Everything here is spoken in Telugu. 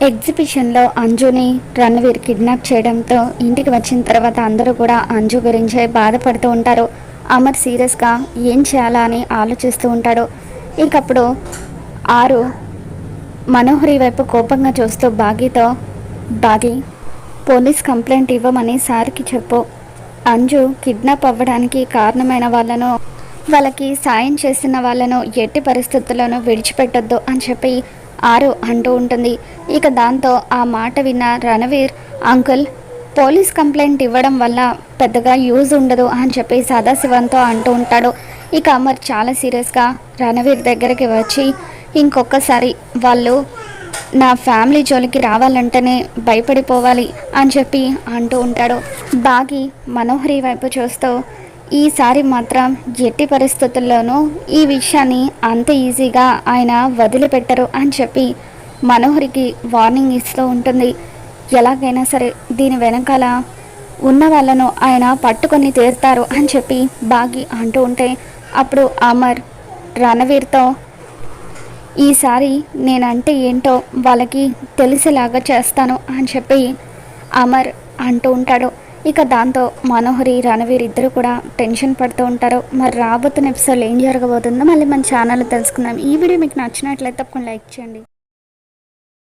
ఎగ్జిబిషన్లో అంజుని రణవీర్ కిడ్నాప్ చేయడంతో ఇంటికి వచ్చిన తర్వాత అందరూ కూడా అంజు గురించే బాధపడుతూ ఉంటారు. అమర్ సీరియస్గా ఏం చేయాలా అని ఆలోచిస్తూ ఉంటాడు. ఇంకప్పుడు ఆరు మనోహరి వైపు కోపంగా చూస్తూ బాగి పోలీస్ కంప్లైంట్ ఇవ్వమని సార్కి చెప్పు. అంజు కిడ్నాప్ అవ్వడానికి కారణమైన వాళ్ళకి సాయం చేసిన వాళ్ళను ఎట్టి పరిస్థితుల్లోనూ విడిచిపెట్టొద్దు అని చెప్పి ఆరు అంటూ ఉంటుంది. ఇక దాంతో ఆ మాట విన్న రణవీర్, అంకుల్ పోలీస్ కంప్లైంట్ ఇవ్వడం వల్ల పెద్దగా యూజ్ ఉండదు అని చెప్పి సదాశివంతో అంటూ ఉంటాడు. ఇక అమర్ చాలా సీరియస్గా రణవీర్ దగ్గరికి వచ్చి, ఇంకొకసారి వాళ్ళు నా ఫ్యామిలీ జోలికి రావాలంటేనే భయపడిపోవాలి అని చెప్పి అంటూ ఉంటాడు. బాగి మనోహరి వైపు చూస్తూ, ఈసారి మాత్రం ఎట్టి పరిస్థితుల్లోనూ ఈ విషయాన్ని అంత ఈజీగా ఆయన వదిలిపెట్టరు అని చెప్పి మనోహరికి వార్నింగ్ ఇస్తూ ఉంటుంది. ఎలాగైనా సరే దీని వెనకాల ఉన్న వాళ్ళను ఆయన పట్టుకొని తీరుతారు అని చెప్పి బాగి అంటూ ఉంటే, అప్పుడు అమర్ రణవీర్తో, ఈసారి నేనంటే ఏంటో వాళ్ళకి తెలిసేలాగా చేస్తాను అని చెప్పి అమర్ అంటూ ఉంటాడు. ఇక దాంతో మనోహరి, రణవీర్ ఇద్దరు కూడా టెన్షన్ పడుతూ ఉంటారు. మరి రాబోతున్న ఎపిసోడ్లో ఏం జరగబోతుందో మళ్ళీ మన ఛానల్లో తెలుసుకుందాం. ఈ వీడియో మీకు నచ్చినట్లయితే తప్పకుండా లైక్ చేయండి.